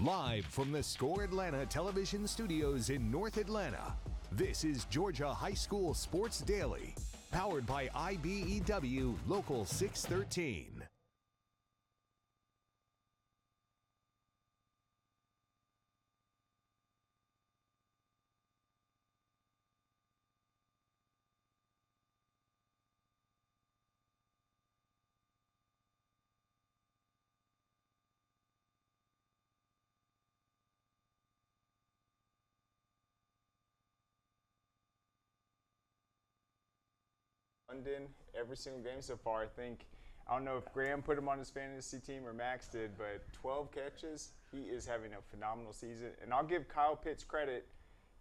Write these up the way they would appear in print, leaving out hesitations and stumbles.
Live from the Score Atlanta television studios in North Atlanta, this is Georgia High School Sports Daily, powered by IBEW Local 613. London every single game so far. I don't know if Graham put him on his fantasy team or Max did, but 12 catches. He is having a phenomenal season. And I'll give Kyle Pitts credit.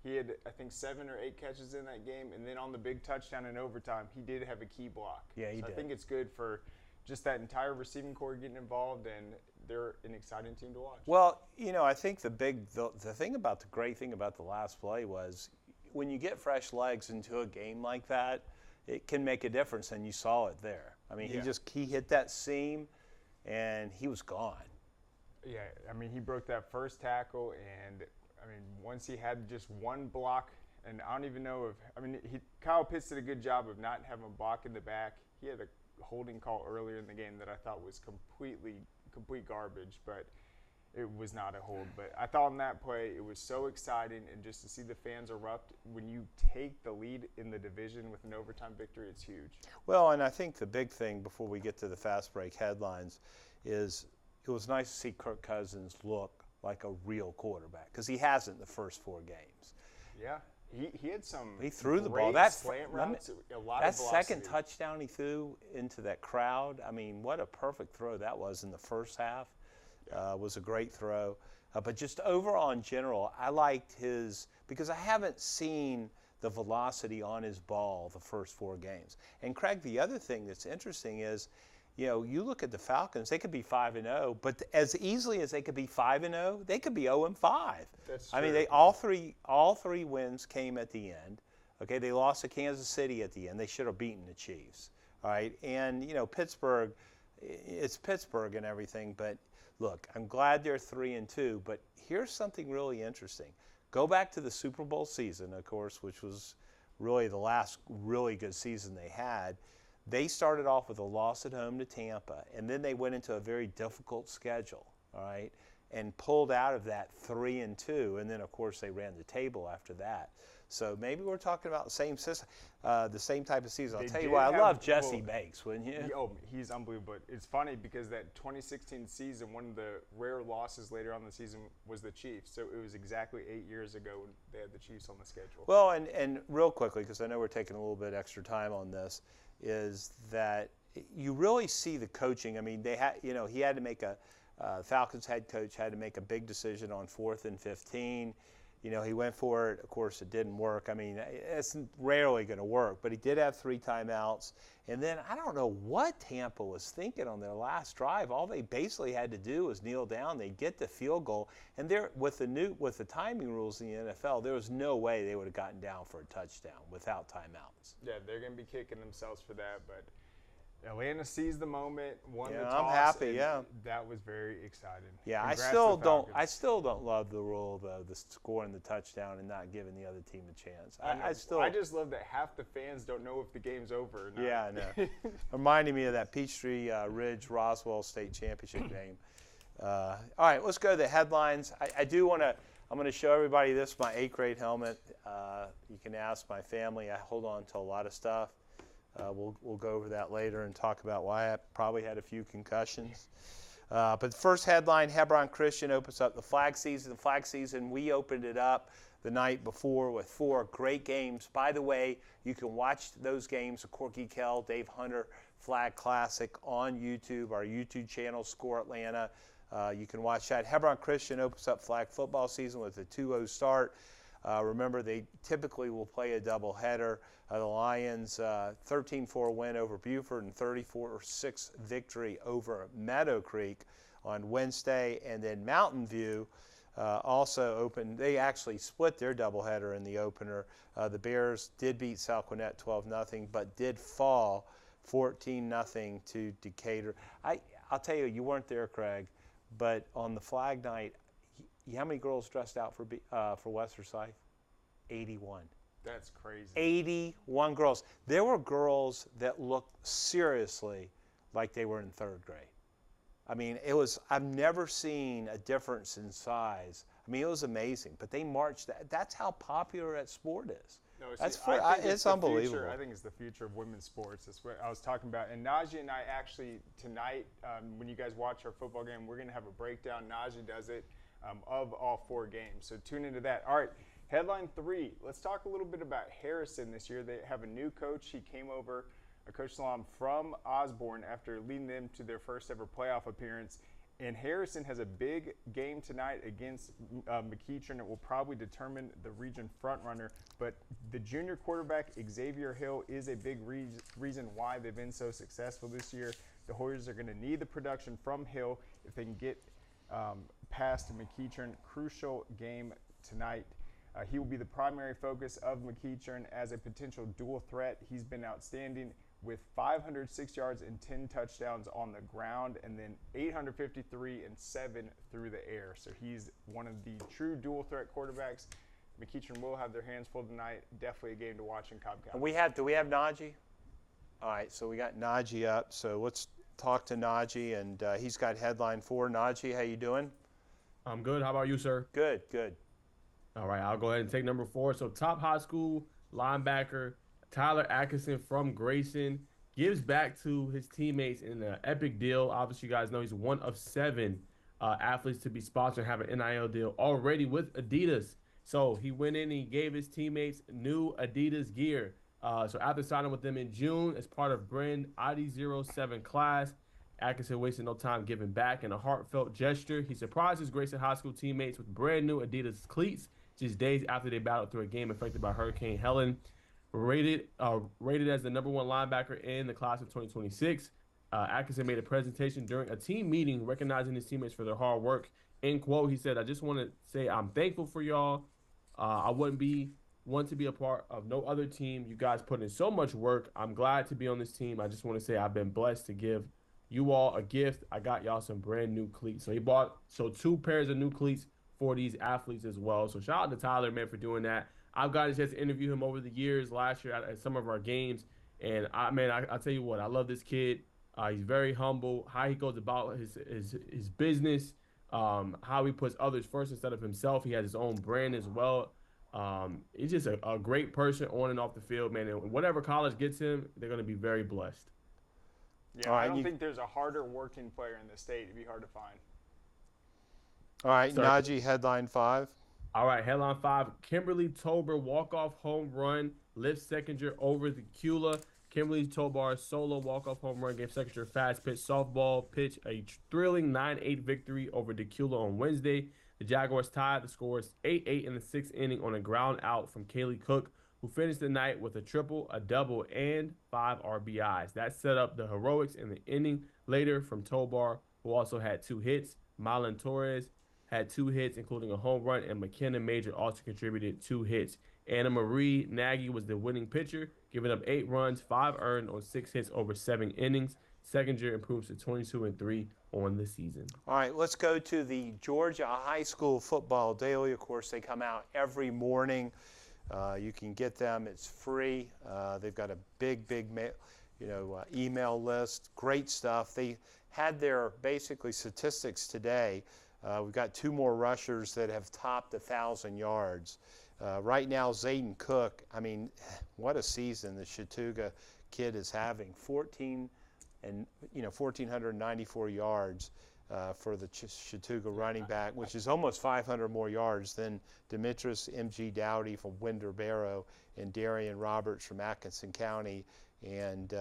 He had, I think, 7 or 8 catches in that game. And then on the big touchdown in overtime, he did have a key block. Yeah, he did. I think it's good for just that entire receiving corps getting involved, and they're an exciting team to watch. Well, I think the great thing about the last play was when you get fresh legs into a game like that, it can make a difference, and you saw it there. I mean, he hit that seam, and he was gone. Yeah, I mean, he broke that first tackle, and, I mean, once he had just one block, and I don't even know Kyle Pitts did a good job of not having a block in the back. He had a holding call earlier in the game that I thought was complete garbage, but it was not a hold. But I thought on that play, it was so exciting, and just to see the fans erupt when you take the lead in the division with an overtime victory, it's huge. Well, and I think the big thing before we get to the fast break headlines is it was nice to see Kirk Cousins look like a real quarterback, because he hasn't the first 4 games. Yeah. He had some. He threw the ball. Slant routes, a lot that of velocity. Second touchdown he threw into that crowd. I mean, what a perfect throw that was in the first half. Was a great throw. But just overall in general, I liked because I haven't seen the velocity on his ball the first 4 games. And Craig, the other thing that's interesting is, you look at the Falcons, they could be 5-0, but as easily as they could be 5-0, they could be 0-5. That's true. I mean, all three wins came at the end. Okay, they lost to Kansas City at the end. They should have beaten the Chiefs. All right, and Pittsburgh, it's Pittsburgh and everything, but look, I'm glad they're 3-2, but here's something really interesting. Go back to the Super Bowl season, of course, which was really the last really good season they had. They started off with a loss at home to Tampa, and then they went into a very difficult schedule, all right, and pulled out of that 3-2, and then, of course, they ran the table after that. So maybe we're talking about the same system, the same type of season. I'll tell you what, I love Jesse Bates, wouldn't you? Oh, he's unbelievable. It's funny because that 2016 season, one of the rare losses later on in the season was the Chiefs. So it was exactly 8 years ago when they had the Chiefs on the schedule. Well, and real quickly, because I know we're taking a little bit extra time on this, is that you really see the coaching. I mean, he had to make Falcons head coach had to make a big decision on 4th and 15. He went for it. Of course, it didn't work. I mean, it's rarely going to work, but he did have 3 timeouts. And then I don't know what Tampa was thinking on their last drive. All they basically had to do was kneel down. They'd get the field goal. And with the timing rules in the NFL, there was no way they would have gotten down for a touchdown without timeouts. Yeah, they're going to be kicking themselves for that, but Atlanta seized the moment, won the toss. I'm happy. That was very exciting. Yeah, Congrats I still don't love the rule though, the scoring the touchdown and not giving the other team a chance. I just love that half the fans don't know if the game's over or not. Yeah, I know. Reminding me of that Peachtree Ridge Roswell State Championship game. All right, let's go to the headlines. I'm going to show everybody this, my 8th grade helmet. You can ask my family. I hold on to a lot of stuff. We'll go over that later and talk about why I probably had a few concussions. But the first headline, Hebron Christian opens up the flag season. The flag season, we opened it up the night before with 4 great games. By the way, you can watch those games, the Corky Kell, Dave Hunter Flag Classic on YouTube, our YouTube channel, Score Atlanta. You can watch that. Hebron Christian opens up flag football season with a 2-0 start. Remember, they typically will play a doubleheader. The Lions 13-4 win over Buford and 34-6 victory over Meadow Creek on Wednesday. And then Mountain View also opened. They actually split their doubleheader in the opener. The Bears did beat Salquinette 12-0, but did fall 14-0 to Decatur. I'll tell you, you weren't there, Craig, but on the flag night, how many girls dressed out for West Forsyth? 81. That's crazy. 81 girls. There were girls that looked seriously like they were in 3rd grade. I mean, I've never seen a difference in size. I mean, it was amazing. But they marched. That's how popular that sport is. No, It's unbelievable. I think it's the future of women's sports. That's what I was talking about. And Najee and I actually, tonight, when you guys watch our football game, we're going to have a breakdown. Najee does it of all 4 games. So tune into that. All right, headline 3. Let's talk a little bit about Harrison this year. They have a new coach. He came over, Coach Salam, from Osborne after leading them to their first ever playoff appearance. And Harrison has a big game tonight against McEachern. It will probably determine the region frontrunner. But the junior quarterback, Xavier Hill, is a big reason why they've been so successful this year. The Hoyas are going to need the production from Hill if they can get past McEachern. Crucial game tonight. He will be the primary focus of McEachern as a potential dual threat. He's been outstanding with 506 yards and 10 touchdowns on the ground, and then 853 and 7 through the air. So he's one of the true dual threat quarterbacks. McEachern will have their hands full tonight. Definitely a game to watch in Cobb County. Do we have Najee? All right, so we got Najee up. So let's talk to Najee, and he's got headline 4. Najee, how you doing? I'm good. How about you, sir? Good, good. All right, I'll go ahead and take number 4. So top high school linebacker Tyler Atkinson from Grayson gives back to his teammates in an epic deal. Obviously, you guys know he's one of 7 athletes to be sponsored and have an NIL deal already with Adidas. So he went in and he gave his teammates new Adidas gear. So after signing with them in June as part of brand ID07 class, Atkinson wasted no time giving back in a heartfelt gesture. He surprised his Grayson High School teammates with brand new Adidas cleats just days after they battled through a game affected by Hurricane Helen. Rated as the number 1 linebacker in the class of 2026. Atkinson made a presentation during a team meeting recognizing his teammates for their hard work. End quote, he said, "I just want to say I'm thankful for y'all. I wouldn't want to be a part of no other team. You guys put in so much work. I'm glad to be on this team. I just want to say I've been blessed to give you all a gift. I got y'all some brand new cleats." So he bought 2 pairs of new cleats for these athletes as well. So shout out to Tyler, man, for doing that. I've got a chance to interview him over the years last year at some of our games. And, I tell you what, I love this kid. He's very humble, how he goes about his business, how he puts others first instead of himself. He has his own brand as well. He's just a great person on and off the field, man. And whatever college gets him, they're going to be very blessed. Yeah, all right, I don't think there's a harder working player in the state. It'd be hard to find. All right, Sorry. Najee, headline 5. All right, headline 5, Kimberly Tober walk-off home run lifts Seconder over the Cula. Kimberly Tobar's solo walk-off home run gave Seconder fast pitch softball pitch a thrilling 9-8 victory over Decula on Wednesday. The Jaguars tied the scores 8-8 in the 6th inning on a ground out from Kaylee Cook, who finished the night with a triple, a double, and 5 RBIs. That set up the heroics in the inning later from Tobar, who also had 2 hits. Marlon Torres had 2 hits, including a home run, and McKenna Major also contributed 2 hits. Anna Marie Nagy was the winning pitcher, giving up 8 runs, 5 earned on 6 hits over 7 innings. Seconder improves to 22-3 on the season. All right, let's go to the Georgia High School Football Daily. Of course, they come out every morning. You can get them. It's free. They've got a big email list. Great stuff. They had their basically statistics today. We've got 2 more rushers that have topped 1,000 yards. Right now, Zayden Cook, I mean, what a season the Chattooga kid is having. 1,494 yards for the Chattooga running back, which is almost 500 more yards than Demetris M.G. Dowdy from Winder Barrow and Darian Roberts from Atkinson County and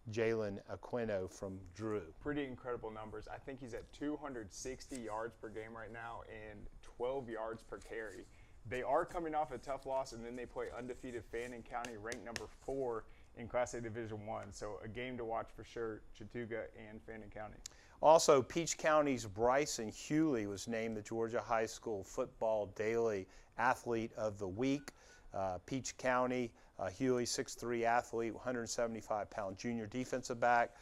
Jalen Aquino from Drew. Pretty incredible numbers. I think he's at 260 yards per game right now and 12 yards per carry. They are coming off a tough loss, and then they play undefeated Fannin County, ranked number 4 in Class A Division I. So a game to watch for sure, Chattooga and Fannin County. Also, Peach County's Bryson Hewley was named the Georgia High School Football Daily Athlete of the Week. Peach County, Hewley, 6'3" athlete, 175-pound junior defensive back,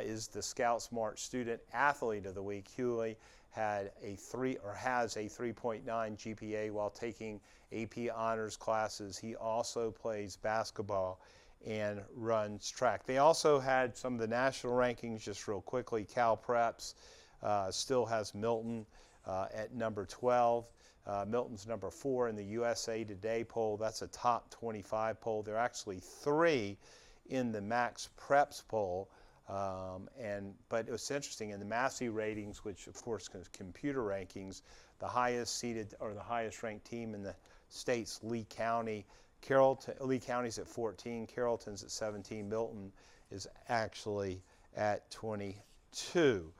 is the Scout Smart Student Athlete of the Week. Hewley has a 3.9 GPA while taking AP honors classes. He also plays basketball and runs track. They also had some of the national rankings, just real quickly. Cal Preps still has Milton at number 12. Milton's number 4 in the USA Today poll. That's a top 25 poll. There are actually 3 in the Max Preps poll. But it was interesting in the Massey ratings, which of course is computer rankings, the highest seeded or the highest ranked team in the state's Lee County. Lee County's at 14, Carrollton's at 17, Milton is actually at 22.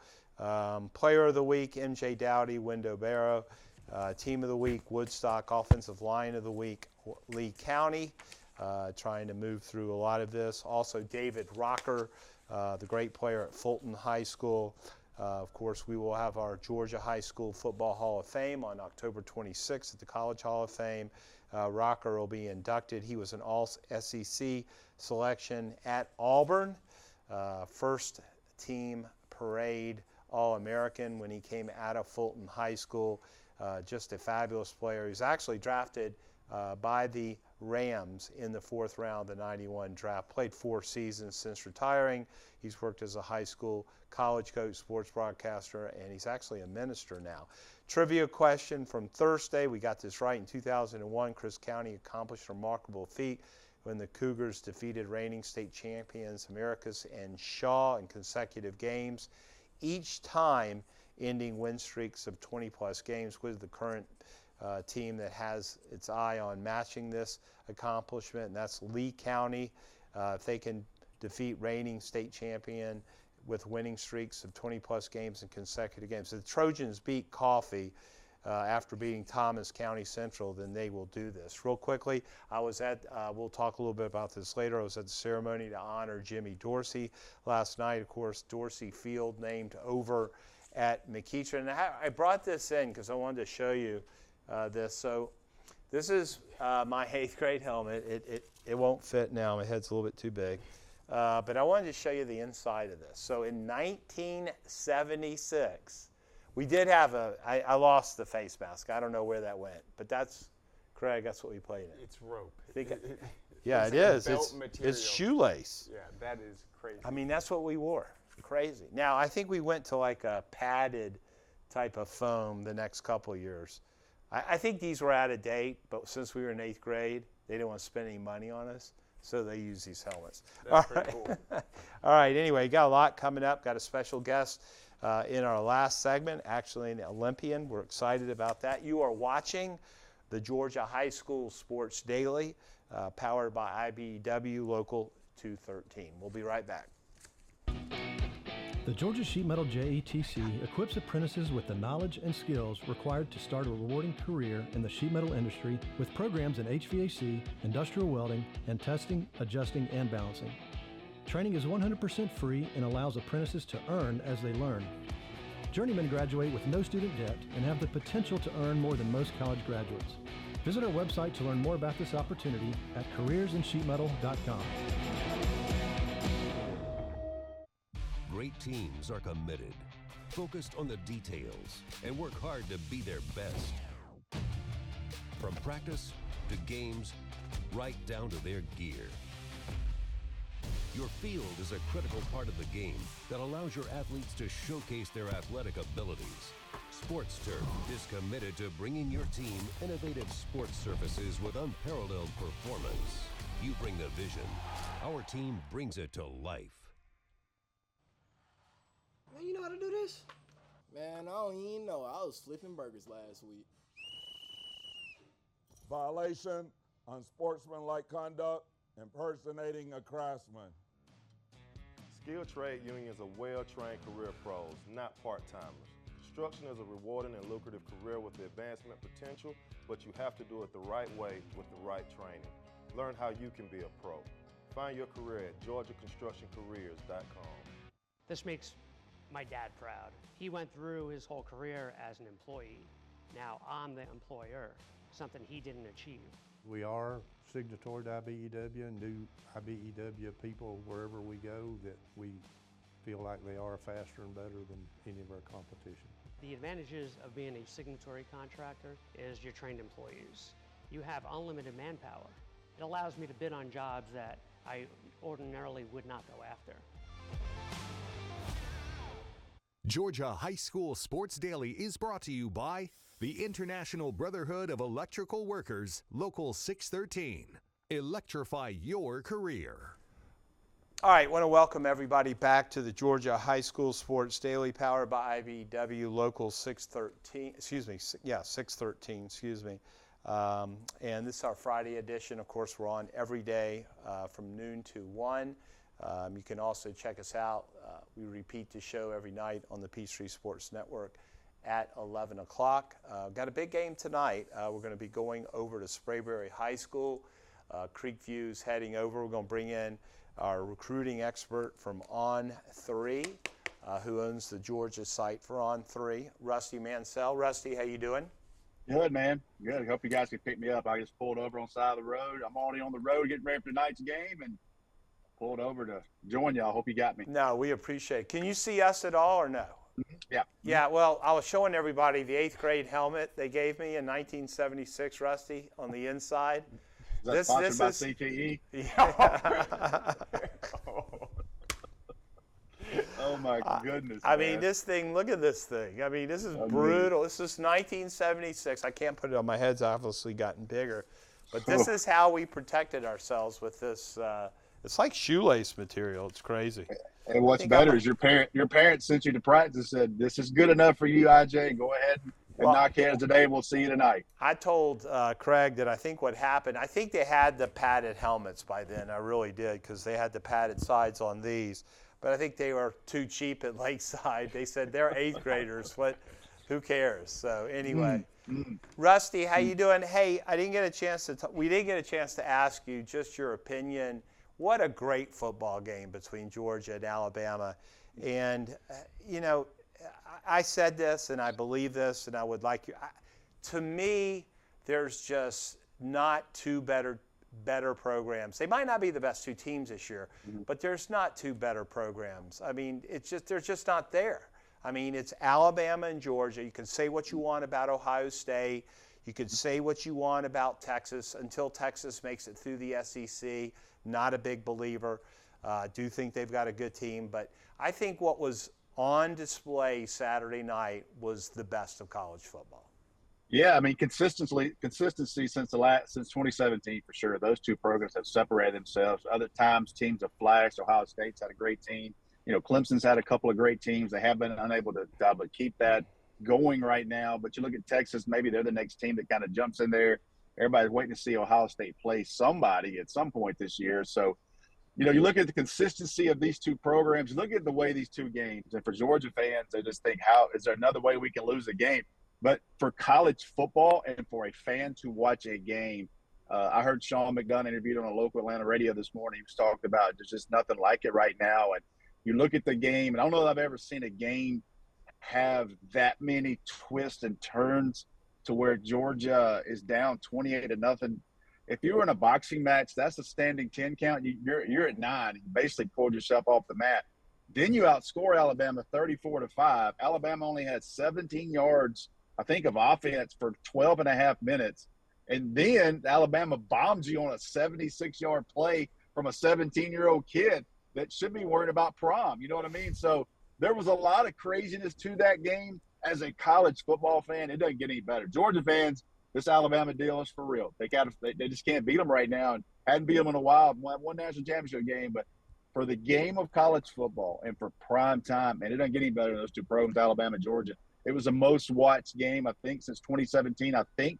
Player of the week, MJ Dowdy, Wendell Barrow. Team of the week, Woodstock. Offensive line of the week, Lee County. Trying to move through a lot of this. Also David Rocker, the great player at Fulton High School. Of course, we will have our Georgia High School Football Hall of Fame on October 26th at the College Hall of Fame. Rocker will be inducted. He was an All-SEC selection at Auburn. First team parade All-American when he came out of Fulton High School. Just a fabulous player. He was actually drafted by the Rams in the 4th round of the '91 draft. Played 4 seasons since retiring. He's worked as a high school, college coach, sports broadcaster, and he's actually a minister now. Trivia question from Thursday. We got this right. In 2001, Chris County accomplished a remarkable feat when the Cougars defeated reigning state champions Americus and Shaw in consecutive games, each time ending win streaks of 20-plus games. With the current team that has its eye on matching this accomplishment, and that's Lee County. If they can defeat reigning state champion with winning streaks of 20-plus games in consecutive games. So the Trojans beat Coffee after beating Thomas County Central, then they will do this. Real quickly, I was at, we'll talk a little bit about this later, I was at the ceremony to honor Jimmy Dorsey last night. Of course, Dorsey Field named over at McEachern. And I brought this in because I wanted to show you this. So this is my 8th grade helmet. It won't fit now. My head's a little bit too big. But I wanted to show you the inside of this. So in 1976, we did have I lost the face mask. I don't know where that went. But that's, Craig, that's what we played in. It's rope. Yeah, it is. It's shoelace. Yeah, that is crazy. I mean, that's what we wore. Crazy. Now, I think we went to like a padded type of foam the next couple of years. I think these were out of date, but since we were in 8th grade, they didn't want to spend any money on us, so they used these helmets. That's pretty cool. All right, anyway, got a lot coming up. Got a special guest in our last segment, actually an Olympian. We're excited about that. You are watching the Georgia High School Sports Daily, powered by IBEW Local 213. We'll be right back. The Georgia Sheet Metal JETC equips apprentices with the knowledge and skills required to start a rewarding career in the sheet metal industry with programs in HVAC, industrial welding, and testing, adjusting, and balancing. Training is 100% free and allows apprentices to earn as they learn. Journeymen graduate with no student debt and have the potential to earn more than most college graduates. Visit our website to learn more about this opportunity at careersinsheetmetal.com. Great teams are committed, focused on the details, and work hard to be their best. From practice to games, right down to their gear. Your field is a critical part of the game that allows your athletes to showcase their athletic abilities. Sports Turf is committed to bringing your team innovative sports surfaces with unparalleled performance. You bring the vision. Our team brings it to life. Man, you know how to do this? Man, I don't even know. I was flipping burgers last week. Violation, unsportsmanlike conduct, impersonating a craftsman. Skilled trade unions are well-trained career pros, not part-timers. Construction is a rewarding and lucrative career with the advancement potential, but you have to do it the right way with the right training. Learn how you can be a pro. Find your career at GeorgiaConstructionCareers.com. This makes my dad proud. He went through his whole career as an employee. Now I'm the employer, something he didn't achieve. We are signatory to IBEW and do IBEW people wherever we go that we feel like they are faster and better than any of our competition. The advantages of being a signatory contractor is you're trained employees. You have unlimited manpower. It allows me to bid on jobs that I ordinarily would not go after. Georgia High School Sports Daily is brought to you by the International Brotherhood of Electrical Workers, Local 613. Electrify your career. All right, I want to welcome everybody back to the Georgia High School Sports Daily, powered by IBEW Local 613. 613. And this is our Friday edition. Of course, we're on every day from noon to 1. You can also check us out. We repeat the show every night on the Peachtree Sports Network at 11 o'clock. Got a big game tonight. We're going to be going over to Sprayberry High School. Creekview's heading over. We're going to bring in our recruiting expert from On3, who owns the Georgia site for On3, Rusty Mansell. Rusty, how you doing? Good, man. Good. Hope you guys can pick me up. I just pulled over on the side of the road. I'm already on the road getting ready for tonight's game and pulled over to join y'all. Hope you got me. No, we appreciate it. Can you see us at all or no? Yeah. Yeah, well, I was showing everybody the 8th grade helmet they gave me in 1976, Rusty, on the inside. Is that sponsored by CTE? Yeah. Oh, my goodness. I mean, this thing, look at this thing. I mean, this is brutal. This is 1976. I can't put it on my head's obviously gotten bigger. But this is how we protected ourselves with this. It's like shoelace material. It's crazy. And what's better is your parents sent you to practice and said, this is good enough for you, IJ. Go ahead and knock heads today. We'll see you tonight. I told Craig that I think what happened, I think they had the padded helmets by then. I really did, because they had the padded sides on these. But I think they were too cheap at Lakeside. They said they're 8th graders. Who cares? So anyway, Rusty, how you doing? Hey, we didn't get a chance to ask you just your opinion. What a great football game between Georgia and Alabama. And, I said this and I believe this, and I would like you. To me, there's just not two better programs. They might not be the best two teams this year, but there's not two better programs. I mean, they're just not there. I mean, it's Alabama and Georgia. You can say what you want about Ohio State. You can say what you want about Texas until Texas makes it through the SEC. Not a big believer. Do think they've got a good team, but I think what was on display Saturday night was the best of college football. Yeah, I mean, consistency since 2017 for sure. Those two programs have separated themselves. Other times, teams have flashed. Ohio State's had a great team. Clemson's had a couple of great teams. They have been unable to keep that going right now. But you look at Texas, maybe they're the next team that kind of jumps in there. Everybody's waiting to see Ohio State play somebody at some point this year. So, you look at the consistency of these two programs. Look at the way these two games. And for Georgia fans, they just think, how is there another way we can lose a game? But for college football and for a fan to watch a game, I heard Sean McDonough interviewed on a local Atlanta radio this morning. He was talking about there's just nothing like it right now. And you look at the game, and I don't know that I've ever seen a game have that many twists and turns to where Georgia is down 28-0. If you were in a boxing match, that's a standing 10 count. You're at 9. You basically pulled yourself off the mat. Then you outscore Alabama 34-5. Alabama only had 17 yards, I think, of offense for 12 and a half minutes. And then Alabama bombs you on a 76-yard play from a 17-year-old kid that should be worried about prom. You know what I mean? So there was a lot of craziness to that game. As a college football fan, it doesn't get any better. Georgia fans, this Alabama deal is for real. They just can't beat them right now, and hadn't beat them in a while. One national championship game, but for the game of college football and for prime time, and it doesn't get any better than those two programs, Alabama and Georgia. It was the most watched game, I think, since 2017. I think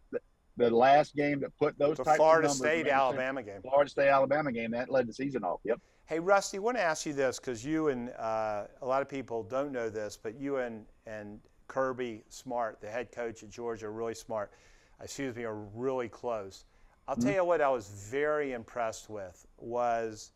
the last game that put those types of numbers. Florida State-Alabama game. Florida State-Alabama game. That led the season off. Yep. Hey, Rusty, I want to ask you this, because you and a lot of people don't know this, but you and Kirby Smart, the head coach at Georgia, are really really close. I'll tell you what I was very impressed with was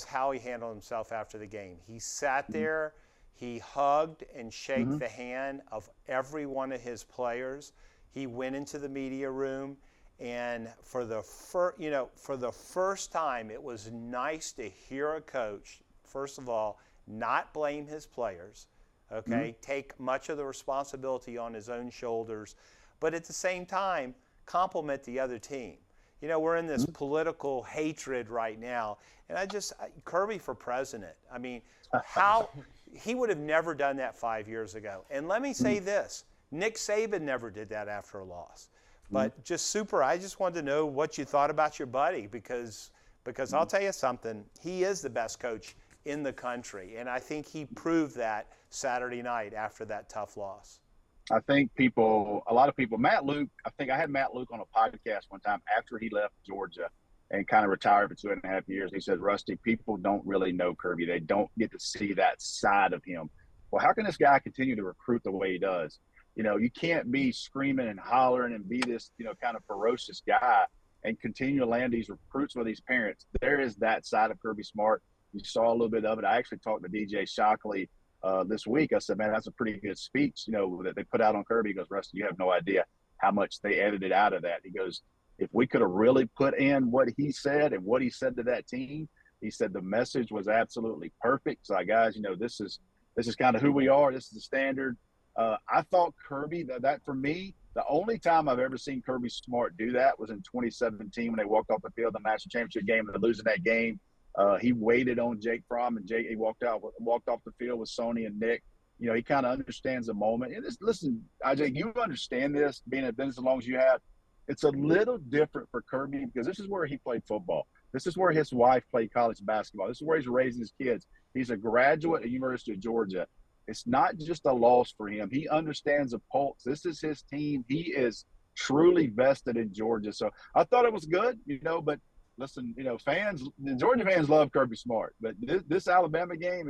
how he handled himself after the game. He sat there, he hugged and shook the hand of every one of his players. He went into the media room, and for the first time, it was nice to hear a coach, first of all, not blame his players. okay, take much of the responsibility on his own shoulders, but at the same time, compliment the other team. You know, we're in this political hatred right now, and Kirby for president. I mean, he would have never done that 5 years ago. And let me say this, Nick Saban never did that after a loss. But I just wanted to know what you thought about your buddy, because I'll tell you something, he is the best coach in the country, and I think he proved that Saturday night after that tough loss. I think a lot of people, Matt Luke, I think I had Matt Luke on a podcast one time after he left Georgia and kind of retired for 2.5 years. He said, Rusty, people don't really know Kirby. They don't get to see that side of him. Well, how can this guy continue to recruit the way he does? You know, you can't be screaming and hollering and be this, you know, kind of ferocious guy and continue to land these recruits with these parents. There is that side of Kirby Smart. You saw a little bit of it. I actually talked to DJ Shockley this week. I said, man, that's a pretty good speech, you know, that they put out on Kirby. He goes, Rusty, you have no idea how much they edited out of that. He goes, if we could have really put in what he said and what he said to that team, he said the message was absolutely perfect. So, guys, you know, this is kind of who we are. This is the standard. I thought Kirby, that for me, the only time I've ever seen Kirby Smart do that was in 2017 when they walked off the field in the national championship game and they're losing that game. He waited on Jake Fromm, and he walked off the field with Sony and Nick. You know, he kind of understands the moment. And listen, IJ, you understand this, being at this as long as you have. It's a little different for Kirby because this is where he played football. This is where his wife played college basketball. This is where he's raising his kids. He's a graduate at the University of Georgia. It's not just a loss for him. He understands the pulse. This is his team. He is truly vested in Georgia. So I thought it was good, you know, but listen, you know, the Georgia fans love Kirby Smart. But this Alabama game,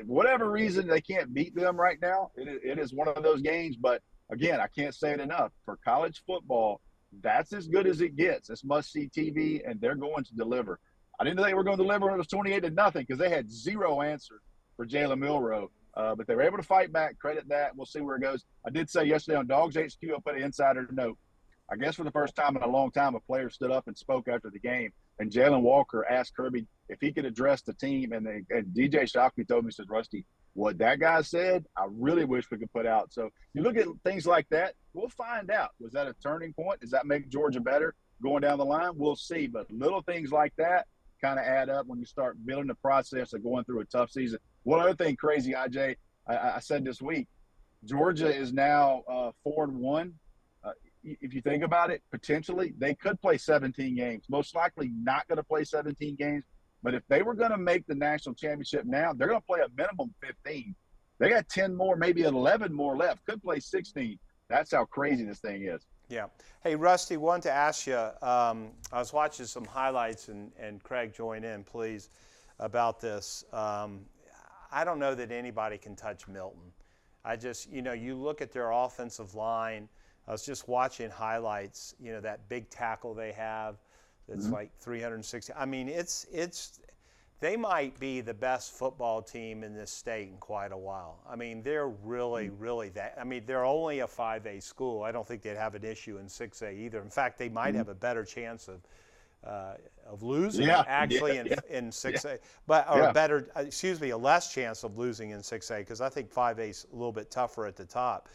whatever reason they can't beat them right now, it is one of those games. But, again, I can't say it enough. For college football, that's as good as it gets. It's must-see TV, and they're going to deliver. I didn't think they were going to deliver when it was 28-0 because they had zero answer for Jalen Milroe. But they were able to fight back. Credit that. We'll see where it goes. I did say yesterday on Dogs HQ, I put an insider note. I guess for the first time in a long time, a player stood up and spoke after the game. And Jalen Walker asked Kirby if he could address the team. And DJ Shockley told me, he said, Rusty, what that guy said, I really wish we could put out. So you look at things like that, we'll find out. Was that a turning point? Does that make Georgia better going down the line? We'll see. But little things like that kind of add up when you start building the process of going through a tough season. One other thing crazy, IJ, I said this week, Georgia is now 4-1. If you think about it, potentially they could play 17 games. Most likely not going to play 17 games. But if they were going to make the national championship now, they're going to play a minimum 15. They got 10 more, maybe 11 more left. Could play 16. That's how crazy this thing is. Yeah. Hey, Rusty, wanted to ask you, I was watching some highlights, and Craig, join in, please, about this. I don't know that anybody can touch Milton. You look at their offensive line. I was just watching highlights, you know, that big tackle they have that's like 360. I mean, they might be the best football team in this state in quite a while. I mean, they're really, really that. I mean, they're only a 5A school. I don't think they'd have an issue in 6A either. In fact, they might have a better chance of losing in 6A, a less chance of losing in 6A because I think 5A is a little bit tougher at the top.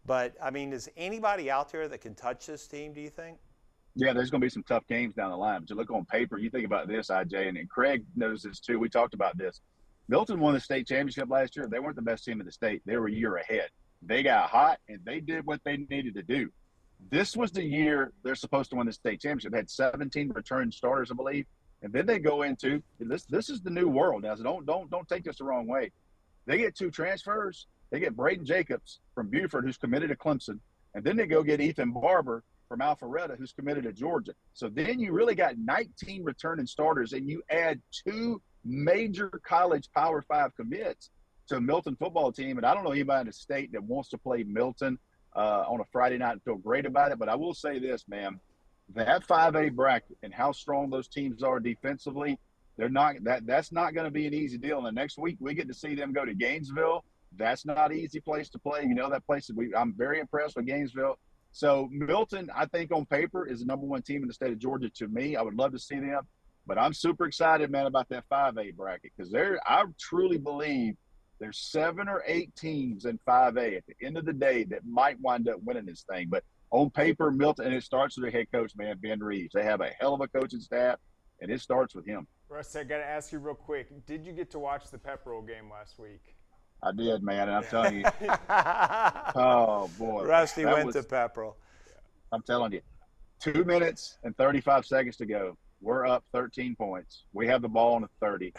But, I mean, is anybody out there that can touch this team, do you think? Yeah, there's going to be some tough games down the line. But you look on paper, you think about this, IJ, and Craig knows this too. We talked about this. Milton won the state championship last year. They weren't the best team in the state. They were a year ahead. They got hot, and they did what they needed to do. This was the year they're supposed to win the state championship. They had 17 return starters, I believe. And then they go into this. This is the new world now. So don't take this the wrong way. They get 2 transfers. They get Braden Jacobs from Buford, who's committed to Clemson, and then they go get Ethan Barber from Alpharetta, who's committed to Georgia. So then you really got 19 returning starters, and you add 2 major college Power 5 commits to a Milton football team. And I don't know anybody in the state that wants to play Milton on a Friday night and feel great about it. But I will say this, man, that 5A bracket and how strong those teams are defensively, that's not going to be an easy deal. And the next week we get to see them go to Gainesville. That's not an easy place to play. You know, that place, I'm very impressed with Gainesville. So Milton, I think on paper, is the number 1 team in the state of Georgia to me. I would love to see them. But I'm super excited, man, about that 5A bracket because I truly believe There's 7 or 8 teams in 5A at the end of the day that might wind up winning this thing. But on paper, Milton, and it starts with their head coach, man, Ben Reeves. They have a hell of a coaching staff, and it starts with him. Russ, I got to ask you real quick. Did you get to watch the Pepperell game last week? I did, man, and I'm telling you. Oh, boy. Rusty went to Pepperell. I'm telling you. 2 minutes and 35 seconds to go. We're up 13 points. We have the ball on the 30.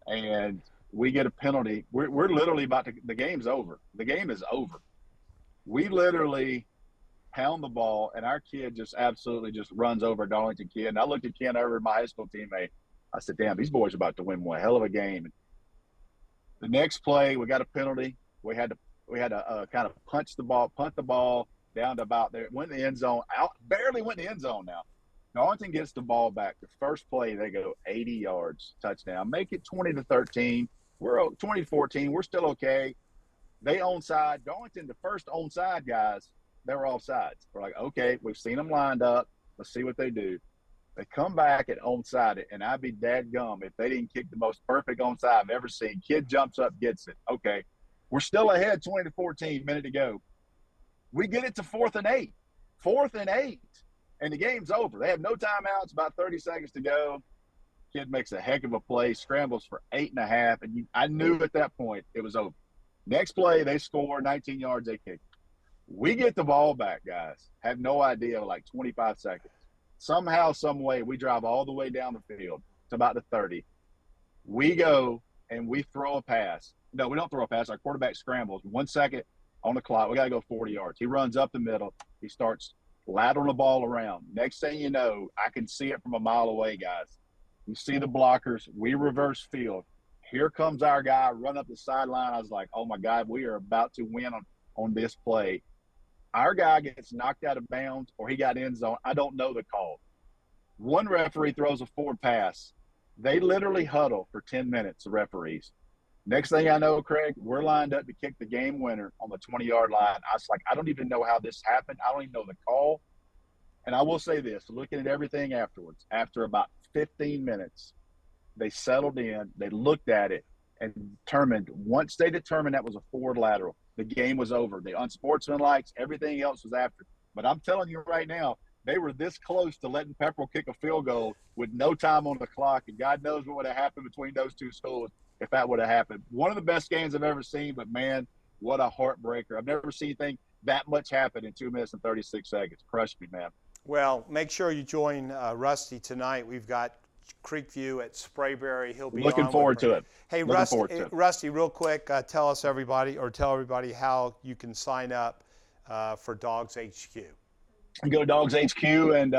And we get a penalty. We're literally about to – the game's over. The game is over. We literally pound the ball, and our kid just absolutely just runs over a Darlington kid. And I looked at Ken Irvin, my high school teammate. I said, damn, these boys are about to win one hell of a game. The next play, we got a penalty. We had to kind of punt the ball down to about there. Went in the end zone. Barely went in the end zone now. Darlington gets the ball back. The first play, they go 80 yards, touchdown. Make it 20-13. We're 20-14. We're still okay. They onside. Darlington, the first onside guys, they were offsides. We're like, okay, we've seen them lined up. Let's see what they do. They come back and onside it, and I'd be dadgum if they didn't kick the most perfect onside I've ever seen. Kid jumps up, gets it. Okay. We're still ahead 20-14, minute to go. We get it to 4th and 8. 4th and 8. And the game's over. They have no timeouts, about 30 seconds to go. Kid makes a heck of a play, scrambles for 8.5, and I knew at that point it was over. Next play, they score 19 yards, they kick. We get the ball back, guys. Have no idea, like 25 seconds. Somehow, some way, we drive all the way down the field to about the 30. We go and we throw a pass. No, we don't throw a pass. Our quarterback scrambles. 1 second on the clock. We got to go 40 yards. He runs up the middle. He starts latering the ball around. Next thing you know, I can see it from a mile away, guys. You see the blockers. We reverse field. Here comes our guy, run up the sideline. I was like, oh, my God, we are about to win on this play. Our guy gets knocked out of bounds or he got end zone. I don't know the call. One referee throws a forward pass. They literally huddle for 10 minutes, the referees. Next thing I know, Craig, we're lined up to kick the game winner on the 20-yard line. I was like, I don't even know how this happened. I don't even know the call. And I will say this, looking at everything afterwards, after about 15 minutes, they settled in, they looked at it, and once they determined that was a forward lateral, the game was over. The unsportsmanlike, everything else was after. But I'm telling you right now, they were this close to letting Pepperell kick a field goal with no time on the clock, and God knows what would have happened between those two schools if that would have happened. One of the best games I've ever seen, but, man, what a heartbreaker. I've never seen anything that much happen in 2 minutes and 36 seconds. Crushed me, man. Well, make sure you join Rusty tonight. We've got Creekview at Sprayberry. He'll be looking forward to it. Hey, Rusty, real quick, tell everybody how you can sign up for Dogs HQ. You go to dogshq and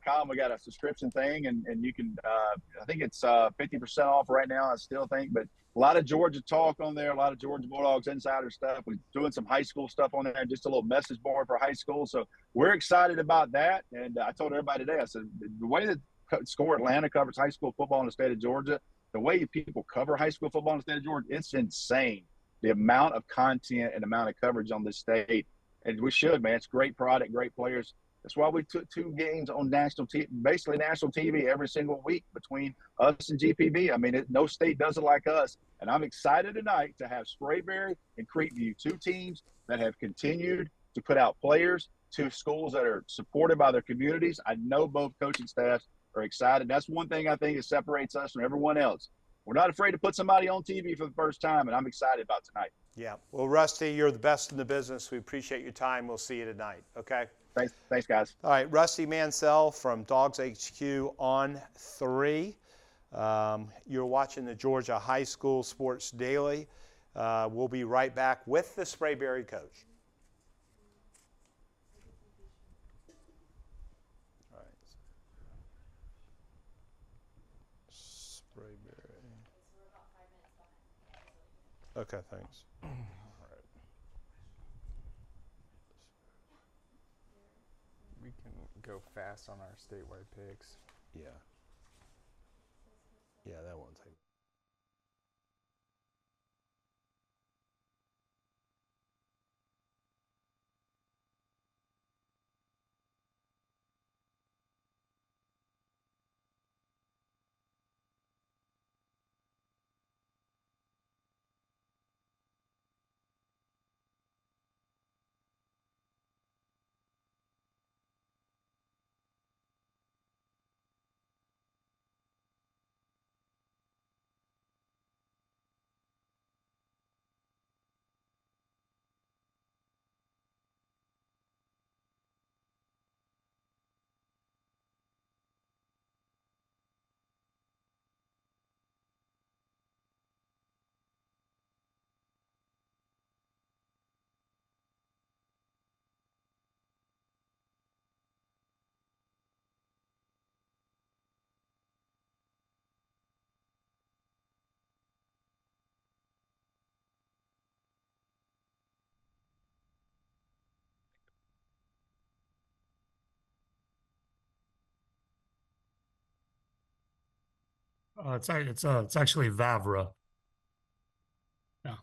.com. We got a subscription thing, and you can. I think it's 50% off right now. I still think, but a lot of Georgia talk on there. A lot of Georgia Bulldogs insider stuff. We're doing some high school stuff on there. Just a little message board for high school. So we're excited about that. And I told everybody today, I said the way that Score Atlanta covers high school football in the state of Georgia, the way people cover high school football in the state of Georgia, it's insane. The amount of content and amount of coverage on this state. And we should, man. It's great product, great players. That's why we took 2 games on national TV every single week between us and GPB. I mean, no state does it like us. And I'm excited tonight to have Sprayberry and Creekview, 2 teams that have continued to put out players, 2 schools that are supported by their communities. I know both coaching staffs are excited. That's one thing I think that separates us from everyone else. We're not afraid to put somebody on TV for the first time, and I'm excited about tonight. Yeah. Well, Rusty, you're the best in the business. We appreciate your time. We'll see you tonight. Okay? Thanks, guys. All right, Rusty Mansell from Dogs HQ on 3. You're watching the Georgia High School Sports Daily. We'll be right back with the Sprayberry coach. All right. Sprayberry. Okay, thanks. We can go fast on our statewide picks. Yeah. Yeah, that won't take. It's actually Vavra. Yeah.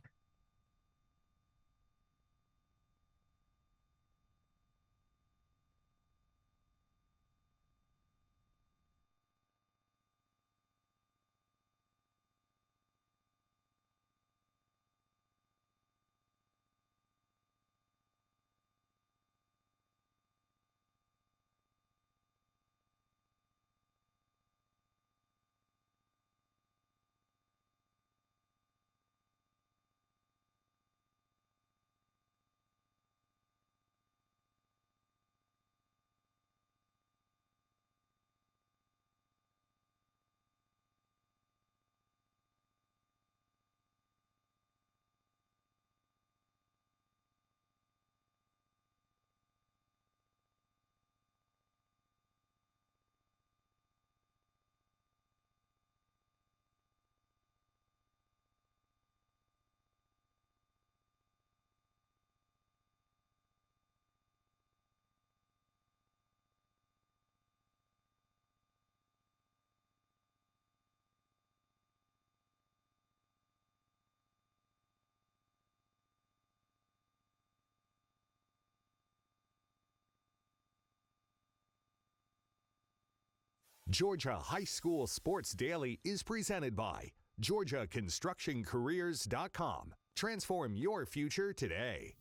Georgia High School Sports Daily is presented by GeorgiaConstructionCareers.com. Transform your future today.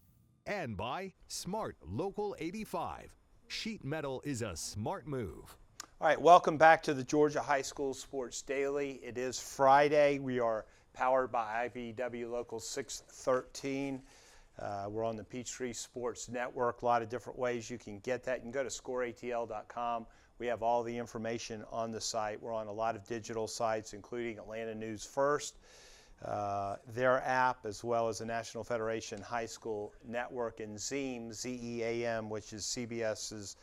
And by Smart Local 85. Sheet metal is a smart move. All right, welcome back to the Georgia High School Sports Daily. It is Friday. We are powered by IBEW Local 613. We're on the Peachtree Sports Network. A lot of different ways you can get that. You can go to scoreatl.com. We have all the information on the site. We're on a lot of digital sites, including Atlanta News First, their app, as well as the National Federation High School Network, and Zeam, Z-E-A-M, which is CBS's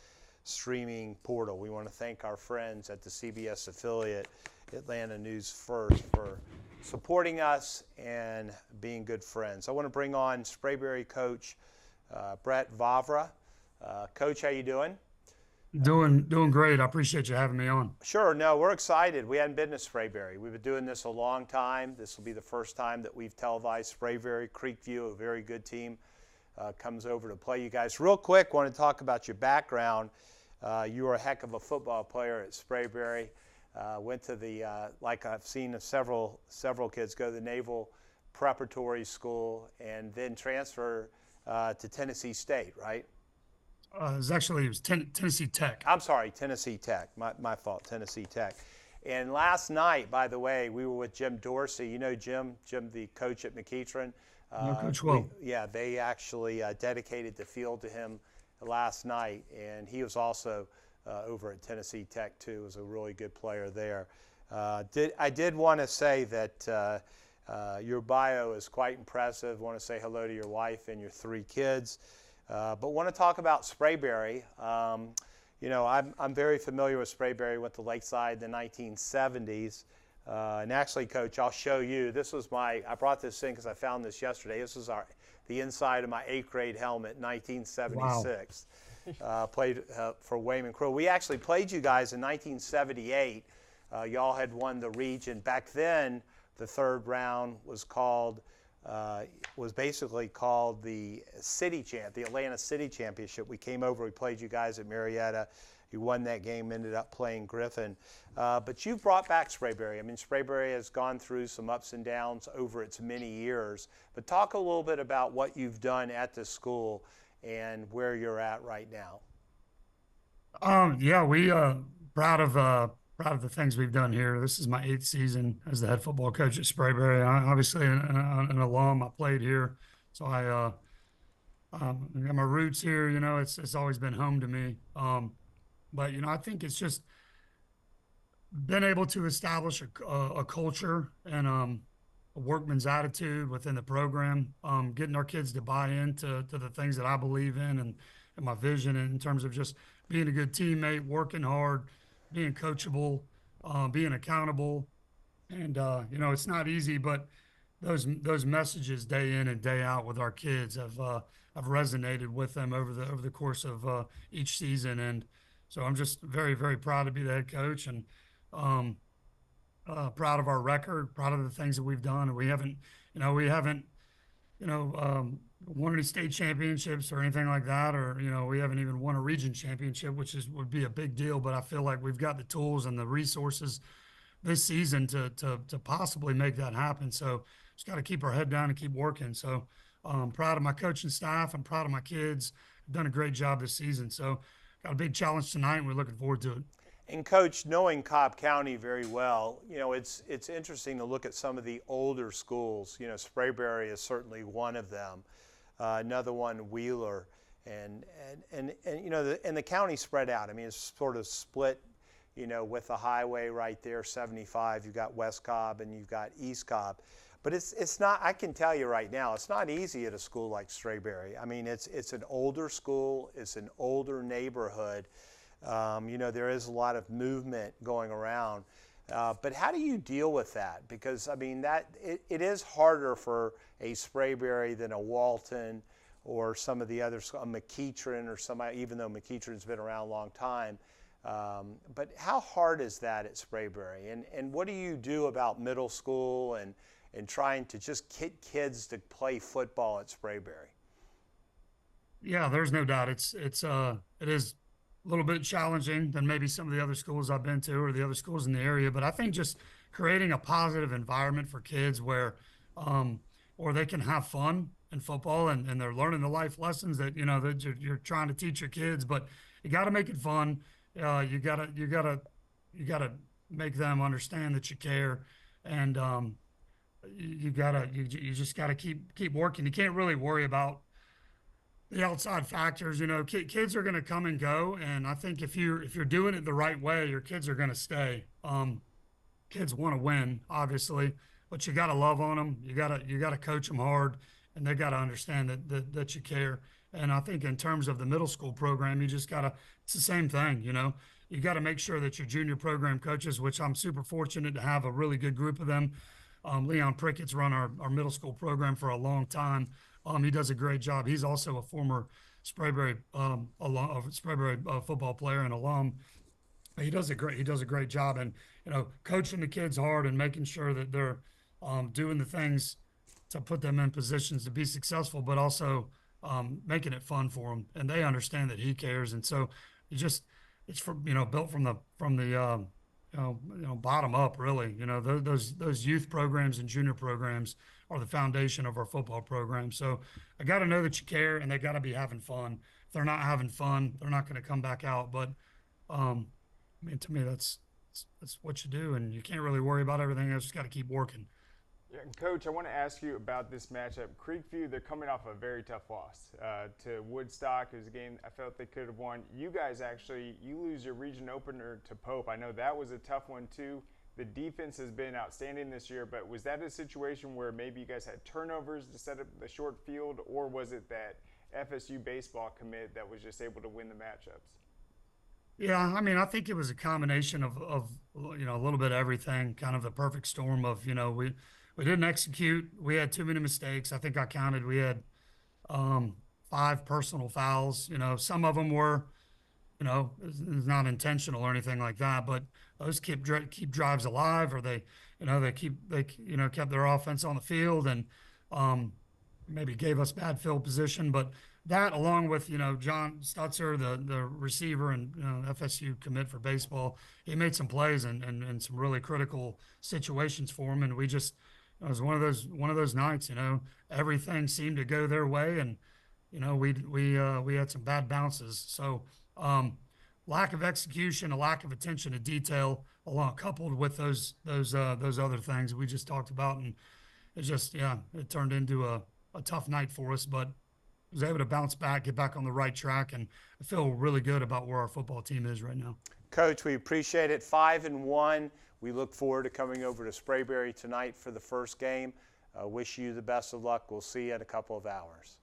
streaming portal. We want to thank our friends at the CBS affiliate, Atlanta News First, for supporting us and being good friends. I want to bring on Sprayberry coach Brett Vavra. Coach, how you doing? Doing great. I appreciate you having me on. Sure. No, we're excited. We hadn't been to Sprayberry. We've been doing this a long time. This will be the first time that we've televised Sprayberry. Creekview, a very good team, comes over to play you guys. Real quick, want to talk about your background. You were a heck of a football player at Sprayberry. Went to the, like I've seen several kids go to the Naval Preparatory School and then transfer to Tennessee State, right? It was Tennessee Tech. I'm sorry, Tennessee Tech. My fault, Tennessee Tech. And last night, by the way, we were with Jim Dorsey. You know Jim, the coach at McEachern. Coach Will. They actually dedicated the field to him last night, and he was also over at Tennessee Tech too. Was a really good player there. I did want to say that your bio is quite impressive. Want to say hello to your wife and your 3 kids. But want to talk about Sprayberry. I'm very familiar with Sprayberry. Went to Lakeside in the 1970s. And actually, Coach, I'll show you. I brought this in because I found this yesterday. This is the inside of my 8th grade helmet, 1976. Wow. Played for Wayman Crow. We actually played you guys in 1978. Y'all had won the region. Back then, the 3rd round was basically called the Atlanta City Championship. We came over, we played you guys at Marietta. You won that game, ended up playing Griffin. But you've brought back Sprayberry. I mean, Sprayberry has gone through some ups and downs over its many years. But talk a little bit about what you've done at the school and where you're at right now. We proud of the things we've done here. This is my 8th season as the head football coach at Sprayberry. I'm obviously an alum. I played here, so I got my roots here. It's always been home to me. But I think it's just been able to establish a culture and a workman's attitude within the program, getting our kids to buy into the things that I believe in and my vision in terms of just being a good teammate, working hard, being coachable, being accountable. And, it's not easy, but those messages day in and day out with our kids have resonated with them over the course of each season. And so I'm just very, very proud to be the head coach. And proud of our record, proud of the things that we've done. And we haven't won any state championships or anything like that, or we haven't even won a region championship, which would be a big deal. But I feel like we've got the tools and the resources this season to possibly make that happen. So just got to keep our head down and keep working. So I'm proud of my coaching staff. I'm proud of my kids. I've done a great job this season. So got a big challenge tonight, and we're looking forward to it. And Coach, knowing Cobb County very well, it's interesting to look at some of the older schools. Sprayberry is certainly one of them. Another one, Wheeler, and the county spread out. I mean, it's sort of split, with the highway right there, 75. You've got West Cobb and you've got East Cobb. But it's not. I can tell you right now, it's not easy at a school like Sprayberry. I mean, it's an older school. It's an older neighborhood. There is a lot of movement going around. But how do you deal with that? Because, I mean, it is harder for a Sprayberry than a Walton or some of the others, a McEachern or somebody, even though McEachern's been around a long time. But how hard is that at Sprayberry? And what do you do about middle school and trying to just get kids to play football at Sprayberry? Yeah, there's no doubt. It is a little bit challenging than maybe some of the other schools I've been to or the other schools in the area. But I think just creating a positive environment for kids where they can have fun in football and they're learning the life lessons that you're trying to teach your kids. But you got to make it fun. You gotta make them understand that you care, and you just gotta keep working. You can't really worry about the outside factors. Kids are gonna come and go, and I think if you're doing it the right way, your kids are gonna stay. Kids want to win, obviously, but you gotta love on them. You gotta coach them hard, and they gotta understand that you care. And I think in terms of the middle school program, you just gotta. It's the same thing, You got to make sure that your junior program coaches, which I'm super fortunate to have a really good group of them. Leon Prickett's run our middle school program for a long time. He does a great job. He's also a former Sprayberry football player and alum. He does a great job, and coaching the kids hard and making sure that they're doing the things to put them in positions to be successful, but also making it fun for them, and they understand that he cares. And so it's built from the bottom up, really. Those youth programs and junior programs are the foundation of our football program. So I got to know that you care, and they got to be having fun. If they're not having fun, they're not going to come back out. But to me, that's what you do, and you can't really worry about everything else. You just got to keep working. Yeah, Coach, I want to ask you about this matchup. Creekview, they're coming off a very tough loss to Woodstock. It was a game I felt they could have won. You guys you lose your region opener to Pope. I know that was a tough one too. The defense has been outstanding this year, but was that a situation where maybe you guys had turnovers to set up the short field, or was it that FSU baseball commit that was just able to win the matchups? Yeah, I mean, I think it was a combination of a little bit of everything, kind of the perfect storm of, we didn't execute. We had too many mistakes. I think I counted. We had 5 personal fouls. Some of them were, it's not intentional or anything like that, but those keep drives alive, or they kept their offense on the field and maybe gave us bad field position. But that, along with John Stutzer, the receiver and FSU commit for baseball, he made some plays and some really critical situations for him, and we just. It was one of those nights, everything seemed to go their way, and we had some bad bounces. So lack of execution, a lack of attention to detail, coupled with those other things we just talked about, and it turned into a tough night for us, but was able to bounce back, get back on the right track, and I feel really good about where our football team is right now. Coach, we appreciate it. 5-1. We look forward to coming over to Sprayberry tonight for the first game. Wish you the best of luck. We'll see you in a couple of hours.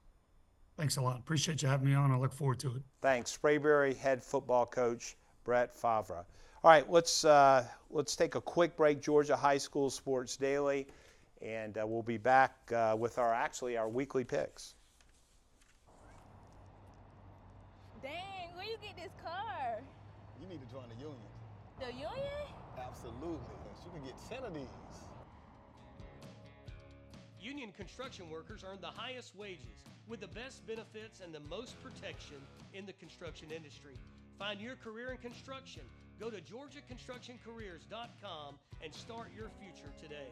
Thanks a lot. Appreciate you having me on. I look forward to it. Thanks. Sprayberry head football coach Brett Vavra. All right, let's take a quick break. Georgia High School Sports Daily, and we'll be back with our weekly picks. Dang, where you get this car? You need to join the union. The Union? Absolutely. She can get 10 of these. Union construction workers earn the highest wages with the best benefits and the most protection in the construction industry. Find your career in construction. Go to georgiaconstructioncareers.com and start your future today.